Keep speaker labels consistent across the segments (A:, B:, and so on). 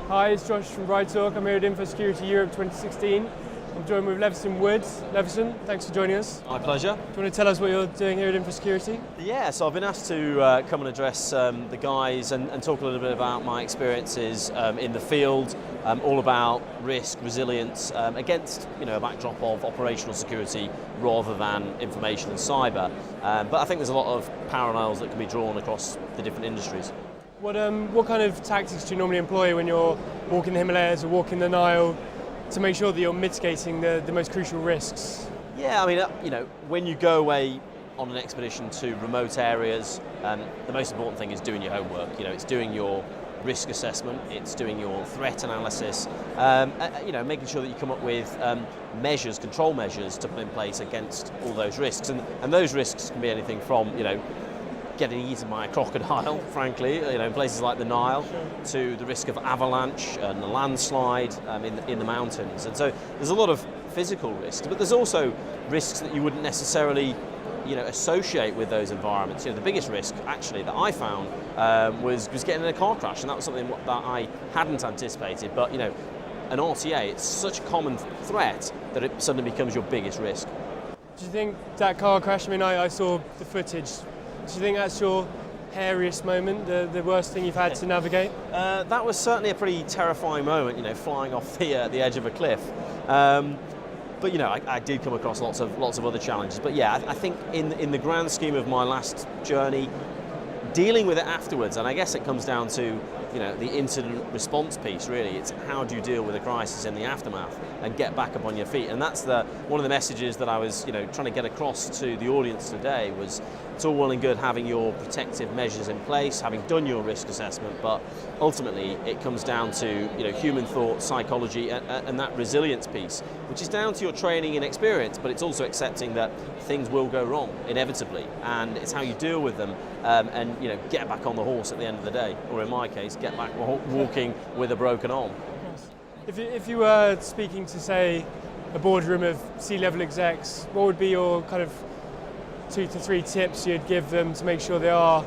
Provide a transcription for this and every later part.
A: Hi, it's Josh from BrightTALK. I'm here at Infosecurity Europe 2016. I'm joined with Levison Wood. Levison, thanks for joining us.
B: My pleasure.
A: Do you want to tell us what you're doing here at Infosecurity?
B: Yeah, so I've been asked to come and address the guys and talk a little bit about my experiences in the field, all about risk, resilience, against a backdrop of operational security rather than information and cyber. But I think there's a lot of parallels that can be drawn across the different industries.
A: What kind of tactics do you normally employ when you're walking the Himalayas or walking the Nile to make sure that you're mitigating the most crucial risks?
B: Yeah, I mean, when you go away on an expedition to remote areas, the most important thing is doing your homework. It's doing your risk assessment, it's doing your threat analysis, making sure that you come up with measures, control measures to put in place against all those risks. And those risks can be anything from, getting eaten by a crocodile, frankly, in places like the Nile, to the risk of avalanche and a landslide in the mountains. And so there's a lot of physical risks, but there's also risks that you wouldn't necessarily associate with those environments. The biggest risk actually that I found was getting in a car crash, and that was something that I hadn't anticipated. But an RTA, it's such a common threat that it suddenly becomes your biggest risk.
A: Do you think that car crash, I saw the footage, do you think that's your hairiest moment, the worst thing you've had to navigate?
B: That was certainly a pretty terrifying moment, flying off the edge of a cliff. But I did come across lots of other challenges. But yeah, I think in the grand scheme of my last journey, dealing with it afterwards, and I guess it comes down to the incident response piece. Really, it's how do you deal with a crisis in the aftermath and get back up on your feet. And that's one of the messages that I was trying to get across to the audience today. Was it's all well and good having your protective measures in place, having done your risk assessment, but ultimately it comes down to human thought, psychology, and that resilience piece, which is down to your training and experience, but it's also accepting that things will go wrong inevitably, and it's how you deal with them and get back on the horse at the end of the day, or in my case, get back walking with a broken arm.
A: If you were speaking to, say, a boardroom of C-level execs, what would be your kind of 2 to 3 tips you'd give them to make sure they are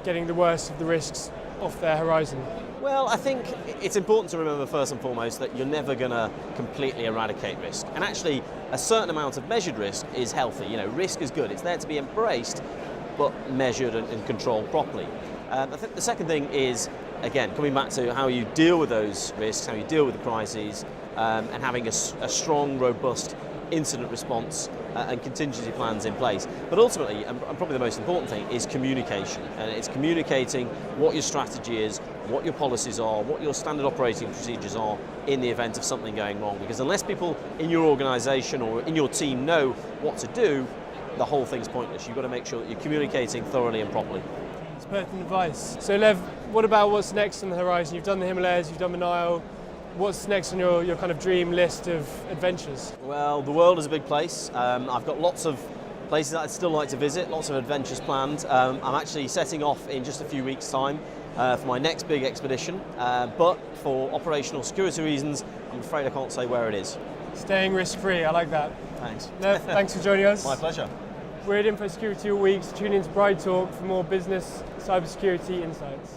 A: getting the worst of the risks off their horizon?
B: Well, I think it's important to remember first and foremost that you're never going to completely eradicate risk. And actually, a certain amount of measured risk is healthy. Risk is good. It's there to be embraced, but measured and controlled properly. I think the second thing is, again, coming back to how you deal with those risks, how you deal with the crises, and having a strong, robust incident response and contingency plans in place. But ultimately, and probably the most important thing, is communication. And it's communicating what your strategy is, what your policies are, what your standard operating procedures are in the event of something going wrong. Because unless people in your organisation or in your team know what to do, the whole thing's pointless. You've got to make sure that you're communicating thoroughly and properly.
A: It's pertinent advice. So Lev, what about what's next on the horizon? You've done the Himalayas, you've done the Nile. What's next on your kind of dream list of adventures?
B: Well, the world is a big place. I've got lots of places that I'd still like to visit, lots of adventures planned. I'm actually setting off in just a few weeks' time for my next big expedition, but for operational security reasons, I'm afraid I can't say where it is.
A: Staying risk-free, I like that.
B: Thanks.
A: Lev, thanks for joining us.
B: My pleasure.
A: We're at Infosecurity all week, so tune in to BrightTALK for more business cybersecurity insights.